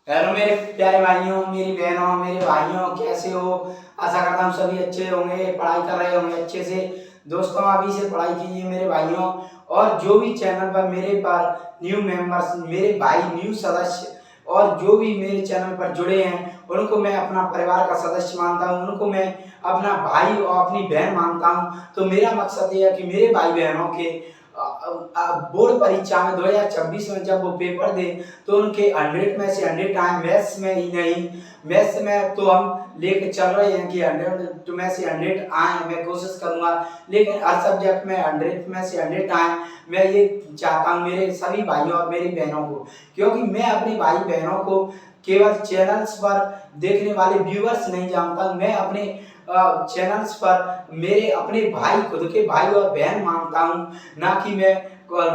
Hello मेरे प्यारे भाइयों, मेरी बहनों, मेरे भाइयों, कैसे हो? आशा करता हूँ सभी अच्छे होंगे, पढ़ाई कर रहे होंगे अच्छे से। दोस्तों, अभी से पढ़ाई कीजिए मेरे भाइयों। और जो भी चैनल पर मेरे पर न्यू मेंबर्स, मेरे भाई न्यू सदस्य और जो भी मेरे चैनल पर जुड़े हैं, उनको मैं अपना परिवार का सदस्य मानता हूँ, उनको मैं अपना भाई और अपनी बहन मानता हूँ। तो मेरा मकसद ये है कि मेरे भाई बहनों के बोर्ड परीक्षा में 2026 में जब वो पेपर दे तो उनके 100 में से 100 आए। मैथ्स में ही नहीं, मैथ्स में तो हम लेके चल रहे हैं कि 100 में से 100 आए, मैं कोशिश करूंगा। लेकिन हर सब्जेक्ट में 100 में से 100 आए, मैं ये चाहता हूँ मेरे सभी भाइयों और मेरी बहनों को, क्योंकि मैं अपने भाई बहनों को केवल चैनल्स पर देखने वाले व्यूअर्स नहीं जानता, मैं अपने चैनल्स पर मेरे अपने भाई, खुद के भाई और बहन मानता हूँ, ना कि मैं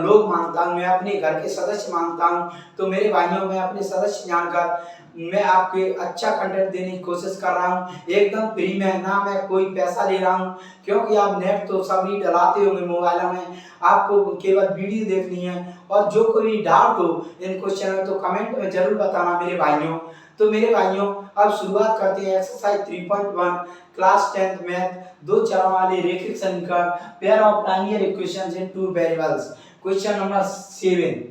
लोग मानता हूँ, मैं अपने घर के सदस्य मानता हूँ। तो मेरे भाइयों, मैं अपने सदस्य जानकर मैं आपके अच्छा कंटेंट देने की कोशिश कर रहा हूँ, एकदम फ्री में, ना मैं कोई पैसा ले रहा हूँ। क्योंकि आप नेट तो सभी डलाते होंगे मोबाइलों में, आपको केवल वीडियो देखनी है। और जो कोई डाउट हो इन क्वेश्चन में तो कमेंट में जरूर बताना मेरे भाइयों। तो मेरे भाइयों, अब शुरुआत करते हैं एक्सरसाइज 3.1 क्लास 10th मैथ, दो चरों वाले रैखिक समीकरण, pair of linear equations in two variables, question number 7।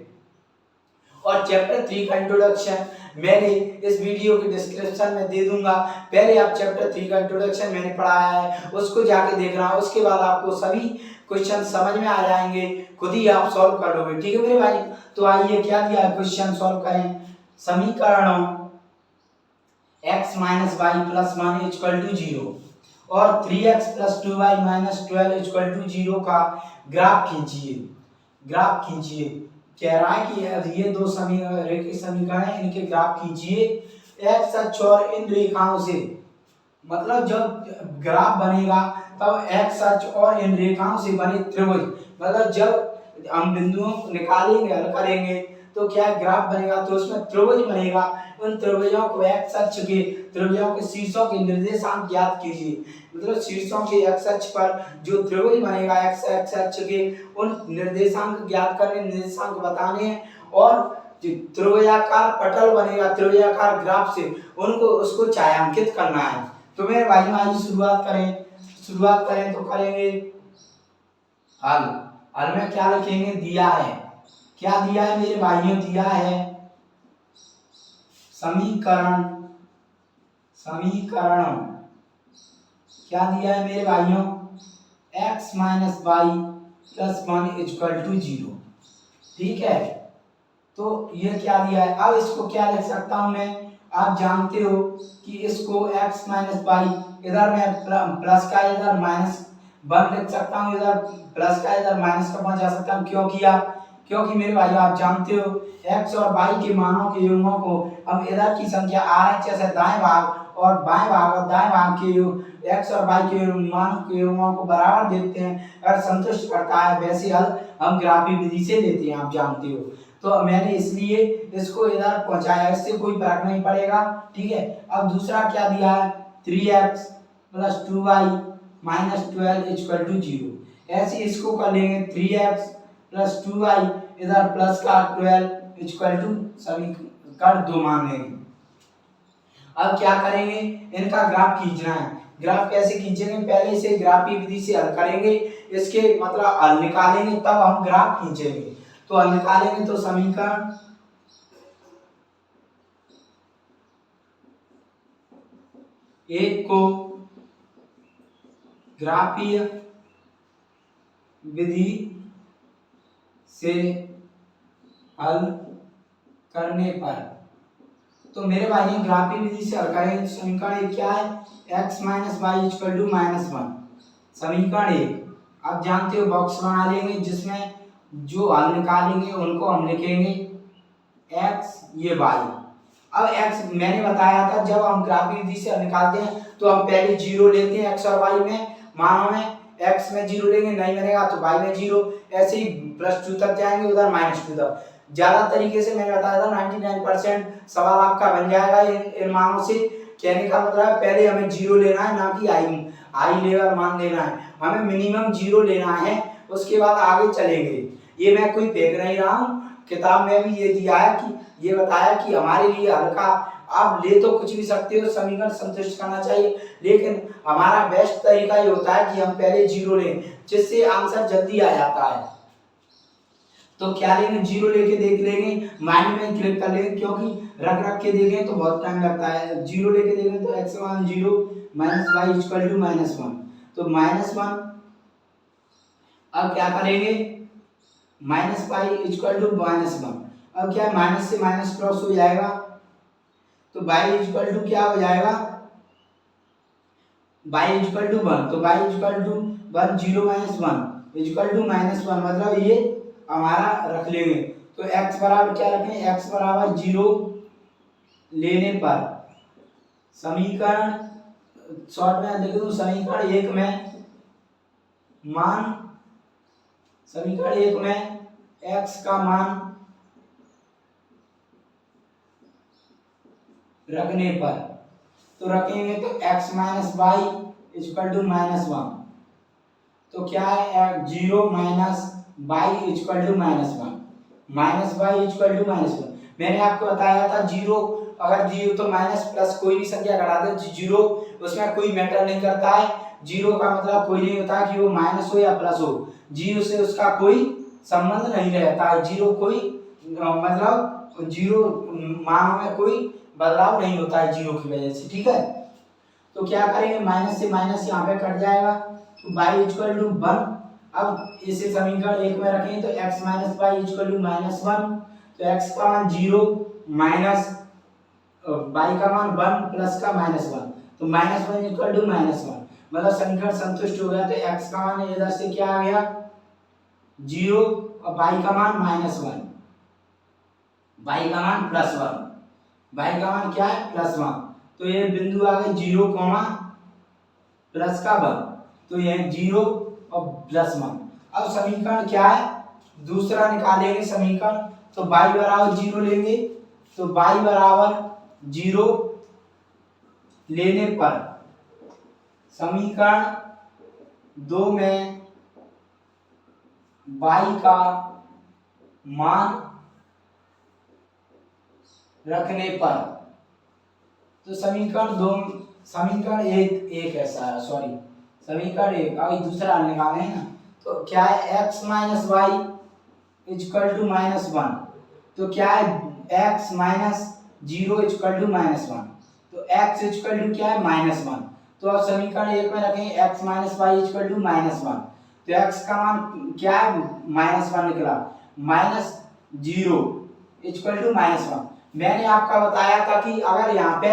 और चैप्टर 3 का इंट्रोडक्शन मैंने इस वीडियो के डिस्क्रिप्शन में दे दूंगा। पहले आप चैप्टर 3 का इंट्रोडक्शन मैंने पढ़ाया है, उसको जाके देखना, उसके बाद आपको सभी क्वेश्चन समझ में आ जाएंगे, खुद ही आप सॉल्व कर लोगे। ठीक है मेरे भाई? तो आइए, क्या दिया है, क्वेश्चन सॉल्व करें। समीकरणों x minus Y plus 1 equal to 0 और 3x plus 2y minus 12 equal to 0 का ग्राफ खींचिए। ग्राफ खींचिए, कह रहा है कि ये दो रैखिक समीकरण हैं, इनके ग्राफ खींचिए x अक्ष और इन रेखाओं से। मतलब जब ग्राफ बनेगा तब x अक्ष और इन रेखाओं से बने त्रिभुज, मतलब जब हम बिंदुओं को निकालेंगे, हल करेंगे, तो क्या ग्राफ बनेगा, तो उसमें त्रिभुज बनेगा। उन त्रिभुजों को x अक्ष के त्रिभुजों के शीर्षों के निर्देशांक ज्ञात कीजिए। मतलब शीर्षों के x अक्ष पर जो त्रिभुज बनेगा x अक्ष के, उन निर्देशांक ज्ञात करने, निर्देशांक बताने हैं। और जो त्रिभुजाकार पटल बनेगा त्रिभुजाकार ग्राफ से, उनको उसको छायांकित करना है। तो मेरे भाई, आइए शुरुआत करें तो करेंगे हल। हल में क्या लिखेंगे, दिया है, क्या दिया है मेरे भाइयों, दिया है समीकरण, क्या दिया है मेरे भाइयों, x minus Y plus 1 equal to 0। ठीक है, तो ये क्या दिया है। अब इसको क्या लिख सकता हूं मैं, आप जानते हो कि इसको x माइनस वाई, इधर मैं प्लस का इधर माइनस 1 लिख सकता हूँ, इधर प्लस का इधर माइनस का पहुंचा सकता हूँ। क्योंकि मेरे भाई, आप जानते हो x और y के मानों के युग्मों को हम इधर की संख्या RHS है दाएं भाग और बाएं भाग और दाएं भाग के x और y के मानों के युग्मों को बराबर देते हैं। अगर संतुष्ट करता है, वैसे हल हम ग्राफी विधि से लेते हैं, आप जानते हो। तो मैंने इसलिए इसको इधर पहुंचाया, इससे कोई फर्क नहीं पड़ेगा। ठीक है, अब दूसरा क्या दिया है, 3x plus 2y minus 12 equal to 0। ऐसे इसको कर लेंगे 3x प्लस 2y, इधर प्लस का 12 इक्वल टू, समीकरण 2 मान लेंगे। अब क्या करेंगे, इनका ग्राफ खींचना है। ग्राफ कैसे खींचेंगे, पहले से ग्राफी विधि से हल करेंगे, इसके मतलब हल निकालेंगे, तब हम ग्राफ खींचेंगे। तो हल निकालेंगे तो समीकरण एक को ग्राफीय विधि से हल करने पर, तो मेरे भाई ग्राफी विधि से हल करेंगे तो समीकरण एक क्या है, x minus Y equal to -1, समीकरण एक। आप जानते हो, बॉक्स बना लेंगे जिसमें जो हल निकालेंगे उनको हम लिखेंगे x, ये y। अब x मैंने बताया था, जब हम ग्राफी विधि से हल निकालते हैं तो हम पहले 0 लेते हैं x और y में मानों में, x में 0 लेंगे, नहीं बनेगा तो y में 0, ऐसे ही +2 तक जाएंगे, उधर -2 तक। ज्यादा तरीके से मैंने बताया था, 99% सवाल आपका बन जाएगा इन मानों से। कहने का मतलब है पहले हमें 0 लेना है, ना कि आई लेवल मान लेना है, हमें मिनिमम 0 लेना है, उसके बाद आगे चलेंगे। ये मैं कोई फेंक नहीं रहा हूँ, किताब में भी ये दिया है कि ये बताया कि हमारे लिए हल्का, आप ले तो कुछ भी सकते हो, समीकरण संतुष्ट करना चाहिए, लेकिन हमारा बेस्ट तरीका ये होता है कि हम पहले जीरो लें, जिससे आंसर जल्दी आ जाता है। तो क्या लेंगे, जीरो लेके देख लेंगे, माइंड में क्लिक कर लेंगे, क्योंकि रख रख के देखें तो बहुत टाइम लगता है। जीरो लेके देखें तो एक्स मान zero minus Y equal to -1, तो -1। अब क्या करेंगे, माइनस पाई इक्वल टू -1। अब क्या है, माइनस से माइनस क्रॉस हो जाएगा, तो बाई इक्वल टू क्या हो जाएगा, बाई इक्वल टू 1, तो y equal to 1 0 - 1 equal to -1, मतलब ये हमारा रख लेंगे। तो x बराबर क्या रखें, x बराबर 0 लेने पर समीकरण शॉर्ट में लिख दूं, समीकरण 1 में मान, समीकरण 1 में x का मान रखने पर, तो रखेंगे तो x minus Y equal to -1, तो क्या है 0 minus Y equal to -1, minus Y equal to -1। मैंने आपको बताया था जीरो, अगर जीरो तो माइनस प्लस कोई भी संख्या घटा दे, जीरो उसमें कोई मैटर नहीं करता है। जीरो का मतलब कोई नहीं होता कि वो माइनस हो या प्लस हो, जीरो से उसका कोई संबंध नहीं रहता है। जीरो कोई मतलब जीरो मान में कोई बदलाव नहीं होता है जीरो की वजह से, ठीक है। तो क्या करेंगे, माइनस से माइनस यहाँ पे कट जाएगा, तो y इक्वल टू 1। अब इसे समीकरण 1 में रखें तो x minus Y equal to -1, तो x का मान 0 माइनस y का मान 1 प्लस का -1, तो -1 इक्वल टू -1, मतलब समीकरण संतुष्ट हो गया। तो x का मान इधर से क्या आ गया 0 और y का मान -1, y का मान +1, y का मान क्या है +1, तो ये बिंदु आ गए 0, प्लस का 1, तो ये 0 और +1। अब समीकरण क्या है दूसरा निकालेंगे समीकरण, तो y बराबर 0 लेंगे, तो y बराबर 0 लेने पर समीकरण 2 में y का मान रखने पर, तो समीकरण 2, समीकरण एक ऐसा है, सॉरी समीकरण 1 अभी दूसरा निकाले ना, तो क्या है x minus Y equal to -1, तो क्या है x माइनस 0 इक्वल टू -1, तो x इक्वल टू क्या है -1, तो अब समीकरण 1 में रखेंगे x minus Y equal to -1, तो x का मान क्या है -1 निकला, -0 इक्वल टू -1। मैंने आपका बताया था कि अगर यहाँ पे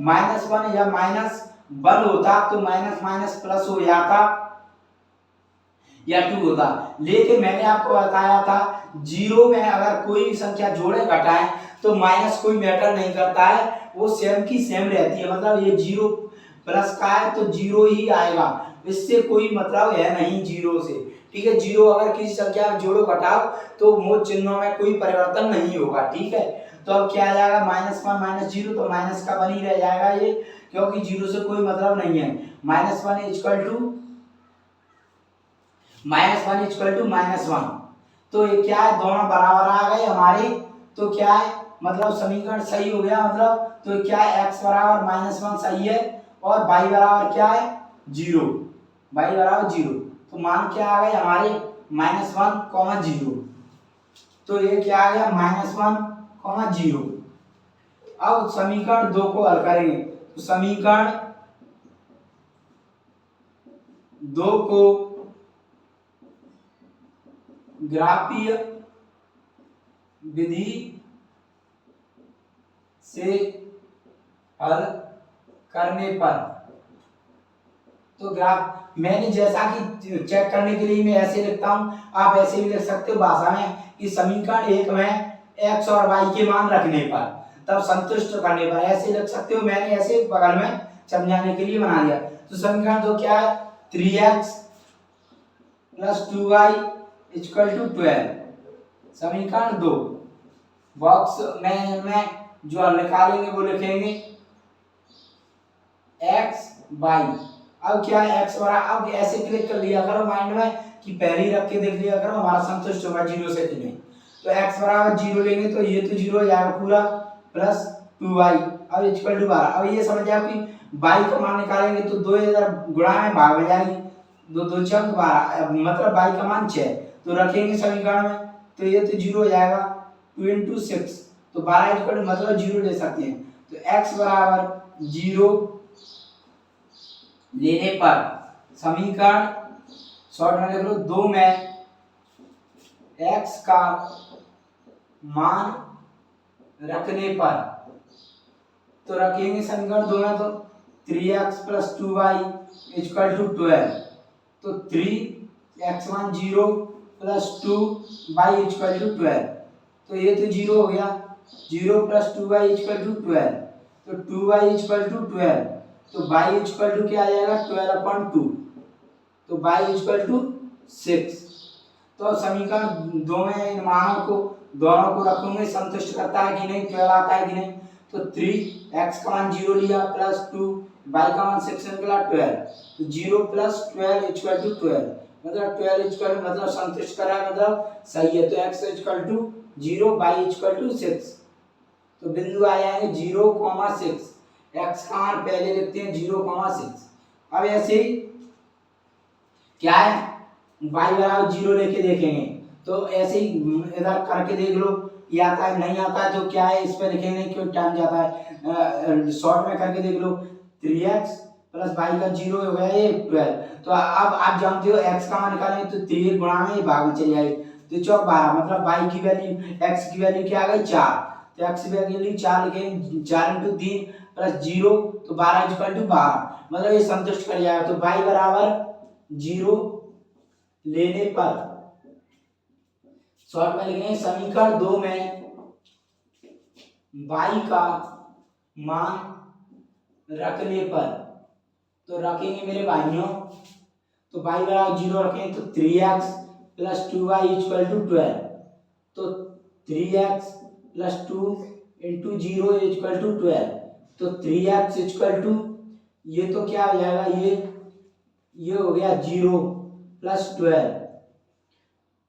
-1 या -1 होता तो माइनस माइनस प्लस हो जाता या 2 होता, लेकिन मैंने आपको बताया था जीरो में अगर कोई भी संख्या जोड़े घटाएं तो माइनस कोई मैटर नहीं करता है, वो सेम की सेम रहती है, मतलब ये 0 प्लस का है तो 0 ही आएगा, इससे कोई मतलब है नहीं जीरो से, ठीक है। जीरो अगर किसी संख्या में जोड़ो घटाओ तो मोल चिन्हों में कोई परिवर्तन नहीं होगा, ठीक है। तो अब क्या आ जाएगा -1 -0, तो माइनस का 1 ही रह जाएगा ये, क्योंकि जीरो से कोई मतलब नहीं है। -1 इक्वल टू -1, तो ये क्या है दोनों बराबर आ गए हमारे, तो क्या है मतलब समीकरण सही हो गया, मतलब तो क्या है x बराबर -1 सही है और y बराबर क्या है 0, y बराबर 0, तो मान क्या आ गए हमारे -1, 0, तो ये क्या आ गया -1, 0। अब समीकरण 2 को हल करेंगे, तो समीकरण 2 को ग्राफीय विधि से हल करने पर, तो ग्राफ मैंने जैसा कि चेक करने के लिए मैं ऐसे लिखता हूं, आप ऐसे भी लिख सकते हो भाषा में कि समीकरण 1 में x और y के मान रखने पर तब संतुष्ट करने पर, ऐसे लिख सकते हो, मैंने ऐसे बगल में समझाने के लिए बना दिया। तो समीकरण 2 क्या है 3x + 2y = 12, समीकरण 2 बॉक्स में जो निकालेंगे वो लिखेंगे x y। अब क्या है x बराबर, अब ऐसे क्लिक कर लिया करो माइंड में कि पहले ही रख के देख लिया करो, हमारा संतुष्ट होगा 0 से कि नहीं। तो x बराबर 0 लेंगे तो ये तो 0 हो जाएगा पूरा प्लस 2y अब इक्वल टू 12। अब ये समझ आओ कि y का मान निकालेंगे तो 2000 गुणा में भाग में जाएगी, 2 2 6 12 मतलब y का मान 6 तो रखेंगे समीकरण में तो ये तो 0 हो जाएगा 2 into 6 तो 12 इक्वल मतलब 0 ले सकते हैं। तो x बराबर 0 लेने पर समीकरण शॉर्ट में लिख लो 2 में x का मान रखने पर तो रखेंगे समीकरण 2 में तो 3x plus 2y equal to 12 तो 3x मान 0 plus 2y इक्वल टू 12 तो ये तो 0 हो गया 0 plus 2y इक्वल टू 12 तो 2y इक्वल टू 12 तो y इक्वल टू क्या आ जाएगा 12/2 तो y इक्वल टू 6। तो समीकरण 2 में इन मानों को दोनों को रखूंगे संतुष्ट करता है कि नहीं 12 आता है कि नहीं तो 3x का मान 0 लिया प्लस 2 y का मान 6 निकला 12 तो 0 प्लस 12 इक्वल टू 12 मतलब 12 इक्वल मतलब संतुष्ट कर रहा है मतलब सही है तो x equal to 0 y equal to 6 तो बिंदु आ जाएंगे 0,6 x का मान पहले लिखते हैं 0,6। अब ऐसे ही क्या है y बराबर 0 लेके देखेंगे तो ऐसे ही इधर करके देख लो ये आता है नहीं आता है तो क्या है इस पे लिखेंगे क्यों टाइम जाता है शॉर्ट में करके देख लो 3x प्लस y का 0 हो गया ये 12 तो अब आप जानते हो x का मान निकालेंगे तो 3 गुणा में भाग में चले जाएगी तो चौक 12 मतलब y की वैल्यू x की वैल्यू क्या आ गई 4 तो x की वैल्यू 4 लिखेंगे 4 into 3 प्लस 0 तो 12 इक्वल टू 12 मतलब ये संतुष्ट कर जाएगा तो y बराबर 0 लेने पर शॉर्ट में लिखेंगे समीकरण 2 में y का मान रखने पर तो रखेंगे मेरे भाइयों तो y बराबर 0 रखेंगे तो 3x plus 2y equal to 12 तो 3x plus 2 into 0 equal to 12 तो 3x इक्वल टू ये तो क्या हो जाएगा ये हो गया 0 plus 12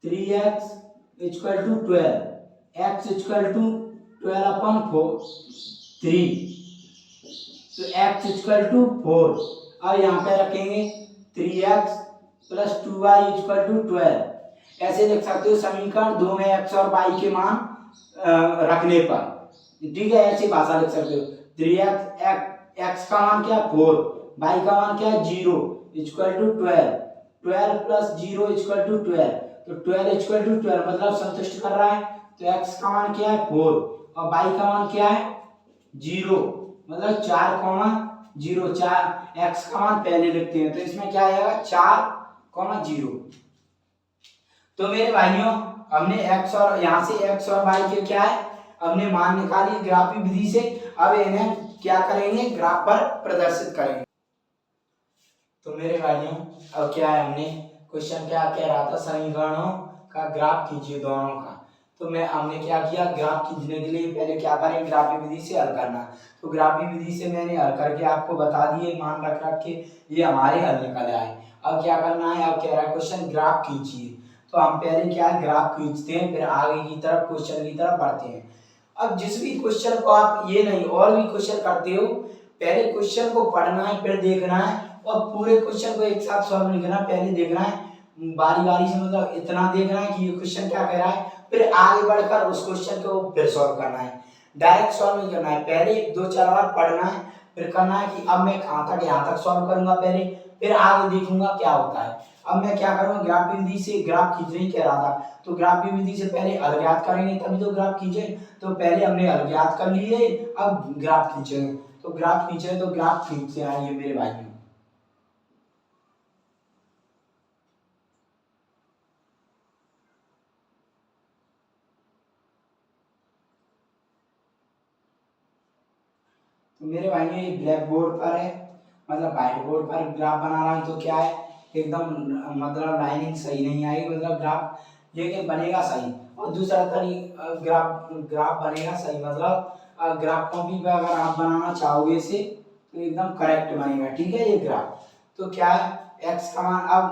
3x equal to 12 x equal to 12/3 तो x इक्वल टू 4 अब यहाँ पे रखेंगे 3x plus 2y equal to 12 ऐसे लिख सकते हो समीकरण 2 में x और y के मान रखने पर ठीक है ऐसी भाषा लिख सकते हो 3x x का मान क्या 4 y का मान क्या 0 equal to 12 plus 0 equal to 12 तो 12 इक्वल टू 12 मतलब संतुष्ट कर रहा है तो x का मान क्या है 4 और y का मान क्या है 0 मतलब 4,0 4 x का मान पहले लिखते हैं तो इसमें क्या आएगा 4,0 तो मेरे भाइयों हमने x और यहाँ से x और y के क्या है हमने मान निकाली ग्राफी विधि से अब इन्हें क्या करेंगे ग्राफ पर प्रदर्शित करेंगे। तो मेरे भाइयों अब क्या है हमने क्वेश्चन क्या कह रहा था समीकरणों का ग्राफ कीजिए दोनों का तो हमने क्या किया ग्राफ खींचने के लिए पहले क्या करें ग्राफी विधि से हल करना तो ग्राफी विधि से मैंने हल करके आपको बता दिए मान रख रख के ये हमारे हल निकल आए। अब क्या करना है अब कह रहा है क्वेश्चन ग्राफ खींचिए तो हम पहले क्या है ग्राफ खींचते हैं फिर आगे की तरफ क्वेश्चन की तरफ बढ़ते हैं। अब जिस भी क्वेश्चन को आप ये नहीं और भी क्वेश्चन करते हो पहले क्वेश्चन को पढ़ना है फिर देखना है और पूरे क्वेश्चन को एक साथ सॉल्व नहीं करना पहले देखना है बारी बारी से मतलब इतना देखना है कि ये क्वेश्चन क्या कह रहा है फिर आगे बढ़कर उस क्वेश्चन को फिर सॉल्व करना है डायरेक्ट सॉल्व नहीं करना है पहले 2-4 बार पढ़ना है फिर करना है कि अब मैं कहाँ तक यहाँ तक सॉल्व करूंगा पहले फिर आगे देखूंगा क्या होता है। अब मैं क्या करूंगा ग्राफी विधि से ग्राफ खींचने ही कह रहा था तो ग्राफी विधि से पहले हल ज्ञात करेंगे तभी तो ग्राफ खींचे तो पहले हमने हल ज्ञात कर लिए अब ग्राफ खींचेंगे तो ग्राफ खींचे तो ग्राफ खींचते आइए मेरे भाई। तो मेरे भाई ये ब्लैक बोर्ड पर है मतलब व्हाइट बोर्ड पर ग्राफ बना रहा हूँ तो क्या है एकदम मतलब लाइनिंग सही नहीं आएगी मतलब ग्राफ लेकिन बनेगा सही और दूसरा ग्राफ बनेगा सही मतलब ग्राफ कॉपी पे अगर आप बनाना चाहोगे इसे तो एकदम करेक्ट बनेगा ठीक है ये ग्राफ। तो क्या है एक्स का मान अब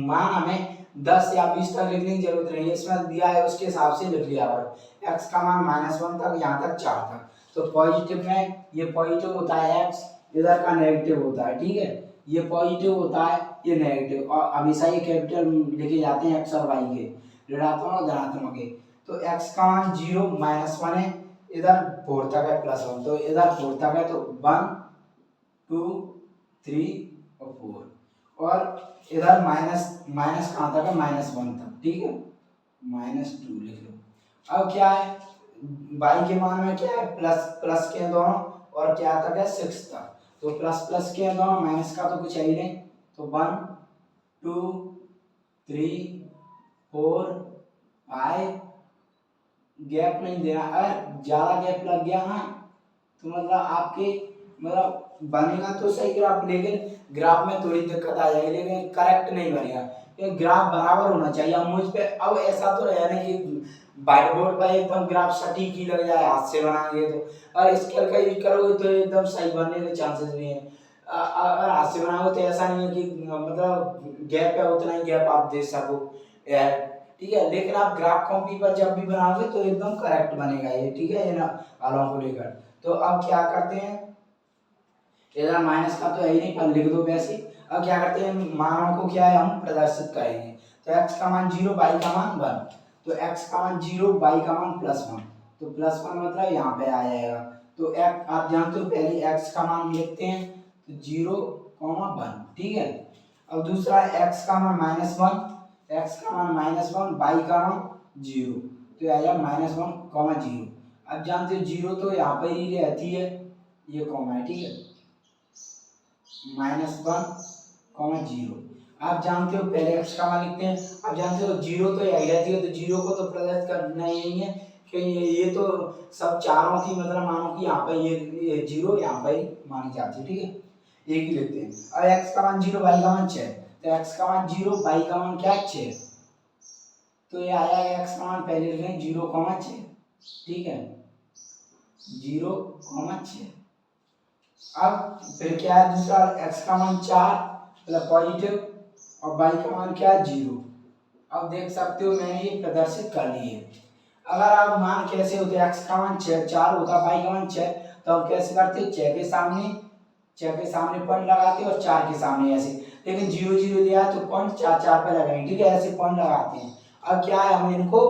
मान हमें 10 या 20 तक लिखने की जरूरत नहीं है, इसमें दिया है उसके हिसाब से लिख लिया करो। x का मान -1 तक, यहाँ तक 4 तक। तो पॉजिटिव में ये पॉजिटिव होता है x, इधर का नेगेटिव होता है, ठीक है। ये पॉजिटिव होता है, ये नेगेटिव, और हमेशा ये कैपिटल लेके जाते हैं x और y के, ऋणात्मक और धनात्मक के। तो x का मान 0 -1 है, इधर 4 तक है +1, तो इधर 4 तक है, तो 1 2 3 और 4, और इधर माइनस कहाँ तक है, -1 तक, ठीक है, -2 लिख लो। अब क्या है, y के मान में क्या है, प्लस के दोनों, और क्या तक है, 6 तक। तो प्लस के दोनों, माइनस का तो कुछ है ही नहीं, तो 1 2 3 4 5, गैप नहीं देना। अगर ज्यादा गैप लग गया ना तो मतलब आपके मतलब बनेगा तो सही ग्राफ, लेकिन ग्राफ में थोड़ी दिक्कत आ जाएगी, लेकिन करेक्ट नहीं बनेगा। ये ग्राफ बराबर होना चाहिए। अब मुझ पे अब ऐसा तो है नहीं कि व्हाइट बोर्ड पर एकदम ग्राफ सटीक ही लग जाए, हाथ से बनाएंगे तो, और स्केल का यूज करोगे तो एकदम सही बनने के चांसेस भी हैं। अगर हाथ से बनाओगे तो ऐसा नहीं है कि मतलब गैप है उतना ही गैप आप दे सको, ठीक है। लेकिन आप ग्राफ कॉपी पर जब भी बनाओगे तो एकदम करेक्ट बनेगा ये, ठीक है, इन वालों को लेकर। तो अब क्या करते हैं, इधर माइनस का तो है ही नहीं, पर लिख दो वैसे। अब क्या करते हैं, मानों को क्या है, हम प्रदर्शित करेंगे। तो x का मान 0, y का मान 1, तो x का मान 0, y का मान +1, तो +1 मतलब यहाँ पे आ जाएगा। तो आप जानते हो पहले x का मान लिखते हैं, तो 0, 1, ठीक है। अब दूसरा x का मान -1, x का मान -1, y का मान 0, तो आ जाएगा -1, 0। अब जानते हो 0 तो यहाँ पर ही रहती है, ये कॉमा है, ठीक है, -1, 0। आप जानते हो पहले x का मान लिखते हैं। आप जानते हो 0 तो यही रहती है, तो 0 को तो प्रदर्शित करना ही है, क्योंकि ये तो सब चारों की मतलब मानो कि यहाँ पर ये 0 यहाँ पर ही मानी जाती है, ठीक है, एक ही लिखते हैं। अब x का मान 0, y का मान 6, तो x का मान 0, y का मान क्या है, 6, तो ये आया x का मान पहले लिखें 0, 6, ठीक है, 0, 6। अब फिर क्या है, दूसरा x का मान 4 मतलब पॉजिटिव, और y का मान क्या है, 0। अब देख सकते हो मैंने ये प्रदर्शित कर लिए। अगर आप मान कैसे होते, x का मान 4 होता, y का मान 6, तो हम कैसे करते, 6 के सामने पॉइंट लगाते और 4 के सामने ऐसे, लेकिन 0 0 दिया है तो पॉइंट 4 4 पे लगाएंगे, ठीक है, ऐसे पॉइंट लगाते हैं। अब क्या है, हम इनको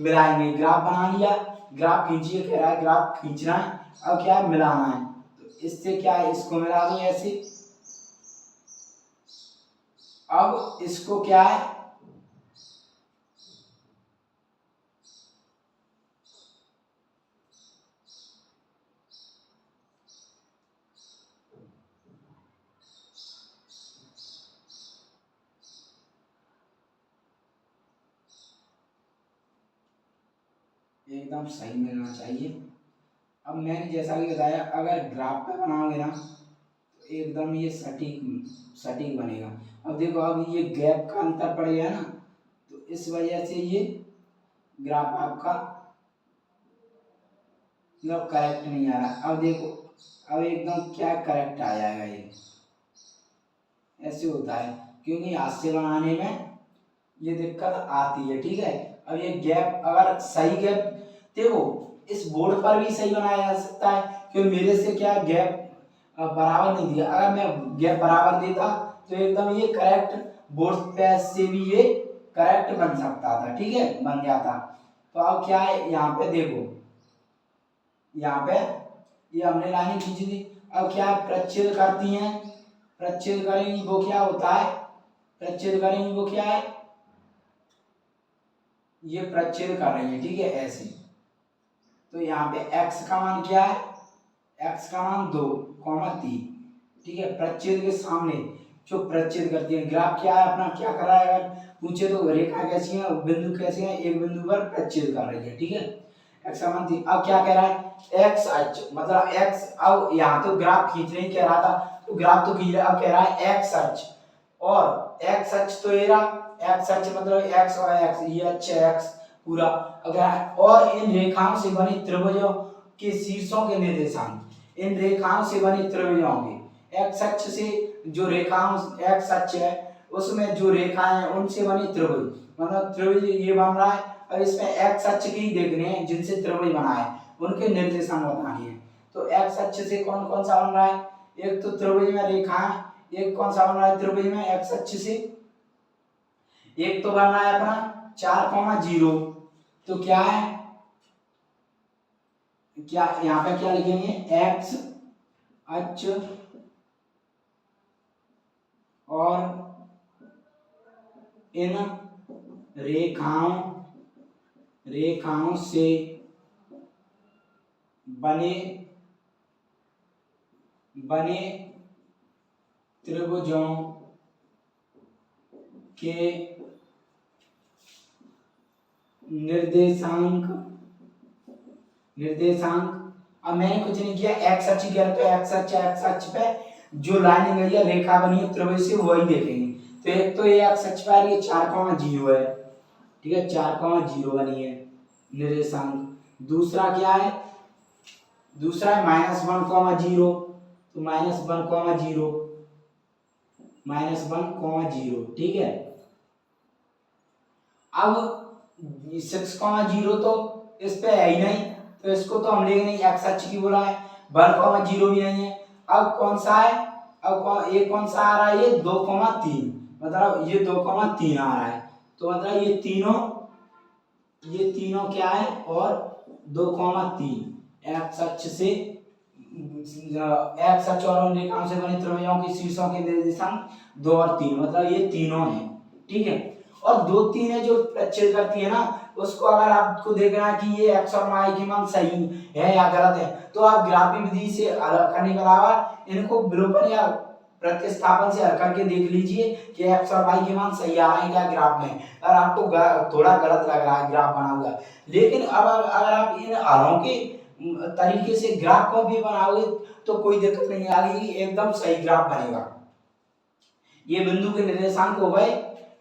मिलाएंगे, ग्राफ बना लिया, ग्राफ खींचिए, कह रहा है ग्राफ खींचना है। अब क्या है, मिलाना है, तो इससे क्या है, इसको मिला दूं ऐसे। अब इसको क्या है, एकदम सही मिलना चाहिए। अब मैंने जैसा कि बताया, अगर ग्राफ पे बनाओगे ना तो एकदम ये सटीक सटीक बनेगा। अब देखो, अब ये गैप का अंतर पड़ गया ना, तो इस वजह से ये ग्राफ आपका मतलब करेक्ट नहीं आ रहा। अब देखो, अब एकदम क्या करेक्ट आ जाएगा, ये ऐसे होता है क्योंकि हाथ से बनाने में ये दिक्कत आती है, ठीक है। अब ये गैप अगर सही गैप, देखो इस बोर्ड पर भी सही बनाया जा सकता है, क्योंकि मेरे से क्या गैप बराबर नहीं दिया। अगर मैं गैप बराबर देता तो एकदम ये करेक्ट बोर्ड पे से भी ये करेक्ट बन सकता था, ठीक है, बन जाता। तो अब क्या है, यहाँ पे देखो, यहाँ पे ये हमने लाइन खींची थी। अब क्या प्रच्छेद करती हैं, प्रच्छेद करेंगी वो क्या होता है, प्रच्छेद करेंगी वो क्या है, ये प्रच्छेद कर रही है, ठीक है, ऐसे। तो यहाँ पे x का मान क्या है, x का मान 2, 3, ठीक है, प्रच्छेद के सामने जो प्रच्छेद करती है। ग्राफ क्या है अपना, क्या कर रहा है, अगर पूछे तो रेखा कैसी है, बिंदु कैसे है, एक बिंदु पर प्रच्छेद कर रही है, ठीक है, x का मान 3। अब क्या कह रहा है, x अक्ष मतलब x, अब यहाँ तो ग्राफ खींचने ही कह रहा था, तो ग्राफ तो खींच रहा, अब कह रहा है x अक्ष, और x अक्ष तो ये रहा, x अक्ष मतलब x और x, ये अक्ष है x पूरा। अगर और इन रेखाओं से बने त्रिभुजों के शीर्षों के निर्देशांक, इन रेखाओं से बने त्रिभुजों के x अक्ष से जो रेखाओं, x अक्ष है उसमें जो रेखाएं हैं उनसे बनी त्रिभुज, मतलब त्रिभुज ये बन रहा है। अब इसमें एक्स अक्ष की देखने हैं जिनसे त्रिभुज बना है, उनके निर्देशांक बताने हैं। तो एक्स अक्ष से कौन कौन सा बन रहा है, एक तो त्रिभुज में रेखा है, एक कौन सा बन रहा है त्रिभुज में एक्स अक्ष से, एक तो बन रहा है अपना 4,0। तो क्या है, क्या यहाँ पे क्या लिखेंगे, एक्स अक्ष और इन रेखाओं से बने त्रिभुजों के निर्देशांक। अब मैंने कुछ नहीं किया, एक्स अक्ष किया तो एक्स अक्ष पे जो लाइन गई है, रेखा बनी है त्रिभुज से, वही देखेंगे। तो एक तो ये एक्स अक्ष पर ये 4,0 है, ठीक है, 4,0 बनी है निर्देशांक। दूसरा क्या है, दूसरा है -1,0, तो -1,0, ठीक है। अब 6,0 तो इस पे है ही नहीं, तो इसको तो हम लेंगे नहीं, एक्स अक्ष की बोला है। 1,0 भी नहीं है। अब कौन सा है, अब ये कौन सा आ रहा है, ये 2,3, मतलब ये 2,3 आ रहा है। तो मतलब ये तीनों क्या है, और 2,3 एक्स अक्ष से, एक्स अक्ष और रेखाओं से बने त्रिभुजों के शीर्षों के निर्देशांक 2 और 3, मतलब ये तीनों हैं, ठीक है। और 2, 3 है जो प्रच्छेद करती है ना, उसको अगर आपको देखना है कि ये एक्स और वाई की मान सही है या गलत है, तो आप ग्राफी विधि से अलग करने के अलावा इनको विलोपन या प्रतिस्थापन से हल करके देख लीजिए कि एक्स और वाई के मान सही आ रहे हैं क्या ग्राफ में। अगर आपको थोड़ा गलत लग रहा है ग्राफ बना हुआ, लेकिन अब अगर आप इन हलों के तरीके से ग्राफ को भी बनाओगे तो कोई दिक्कत नहीं आएगी, एकदम सही ग्राफ बनेगा। ये बिंदु के निर्देशांक हो गए।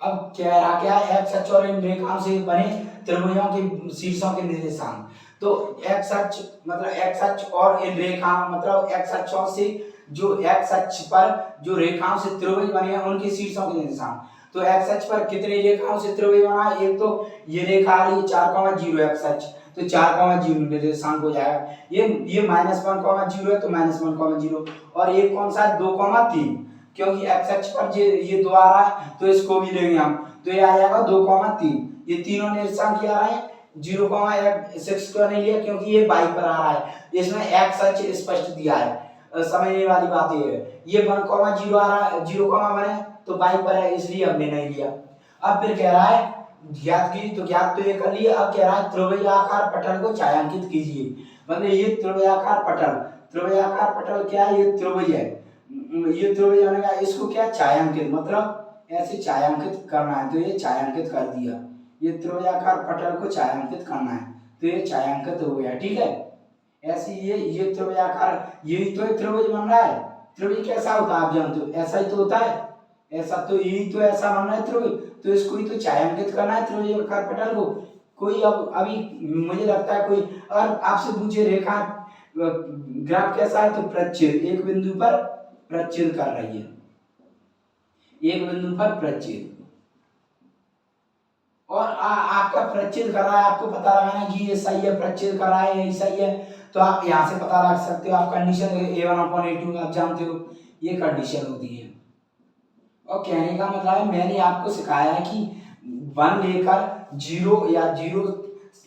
अब कह रहा क्या है, एक्स अक्ष और इन रेखाओं से बने त्रिभुजों के शीर्षों के निर्देशांक। तो एक्स अक्ष मतलब एक्स अक्ष और इन रेखाओं, मतलब एक्स अक्षों से जो एक्स अक्ष पर जो रेखाओं से त्रिभुज बने हैं उनके शीर्षों के निर्देशांक। तो एक्स अक्ष पर कितने रेखाओं से त्रिभुज बना है, एक तो ये रेखा आ रही है 4,0 एक्स अक्ष, तो 4,0 निर्देशांक हो जाएगा। ये -1,0 है तो -1,0, और ये कौन सा 2,3, क्योंकि एक्स अक्ष पर ये 2 आ रहा है तो इसको भी लेंगे हम, तो ये आ जाएगा 2,3। ये तीनों निर्देशांक क्या आ रहे हैं, 0,6 क्यों नहीं लिया, क्योंकि ये बाई पर आ रहा है, इसमें एक्स अक्ष स्पष्ट दिया है। समझने वाली बात ये है, ये 1,0 आ रहा है, 0,1 है तो बाई पर है, इसलिए हमने नहीं लिया। अब फिर कह रहा है ज्ञात कीजिए, तो ज्ञात तो ये कर लिया। अब कह रहा है त्रिभुजाकार पटल को छायांकित कीजिए, मतलब ये त्रिभुजाकार पटल क्या है, ये त्रिभुज है, ये त्रिभुज बनेगा, इसको क्या छायांकित, मतलब ऐसे छायांकित करना है, तो ये छायांकित कर दिया। ये त्रिभुजाकार पटल को छायांकित करना है तो ये छायांकित हो गया, ठीक है। ऐसे ये त्रिभुजाकार, यही तो त्रिभुज बन रहा है। त्रिभुज कैसा होता है आप जानते हो, ऐसा ही तो होता है, ऐसा तो यही तो ऐसा बन रहा है त्रिभुज, तो इसको ही तो छायांकित करना है त्रिभुजाकार पटल को। कोई अब अभी मुझे लगता है कोई अगर आपसे पूछे रेखा ग्राफ कैसा है, तो प्रच्छेद, एक बिंदु पर प्रच्छेद कर रही है, एक बिंदु पर प्रच्छेद, और आपका प्रच्छेद कर रहा है, आपको पता लगाना कि ये सही है, प्रच्छेद कर रहा है, ये सही है, तो आप यहाँ से पता लगा सकते हो। आप कंडीशन A1/A2 आप जानते हो, ये कंडीशन होती है। और कहने का मतलब है मैंने आपको सिखाया है कि 1 लेकर 0 या 0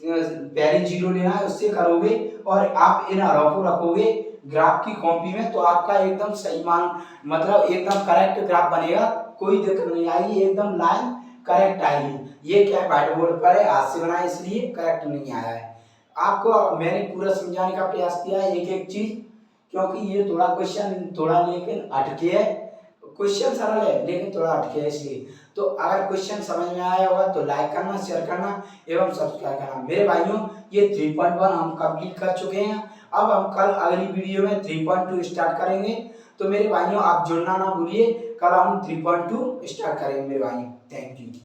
पहले 0 लेना है, उससे करोगे और आप इन हरों को रखोगे ग्राफ की कॉपी में, तो आपका एकदम सही मान, मतलब एकदम करेक्ट ग्राफ बनेगा, कोई दिक्कत नहीं आएगी, एकदम लाइन करेक्ट आएगी। ये क्या है, व्हाइट बोर्ड पर है, हाथ से बनाया इसलिए करेक्ट नहीं आया है। आपको मैंने पूरा समझाने का प्रयास किया है एक एक चीज, क्योंकि ये थोड़ा क्वेश्चन थोड़ा लेकिन अटके है, क्वेश्चन सरल है लेकिन थोड़ा अटके है, इसलिए तो अगर क्वेश्चन समझ में आया होगा तो लाइक करना, शेयर करना एवं सब्सक्राइब करना। मेरे भाइयों ये 3.1 हम कंप्लीट कर चुके हैं, अब हम कल अगली वीडियो में 3.2 स्टार्ट करेंगे। तो मेरे भाइयों आप जुड़ना ना भूलिए, कल हम 3.2 स्टार्ट करेंगे मेरे भाइयों। Thank you.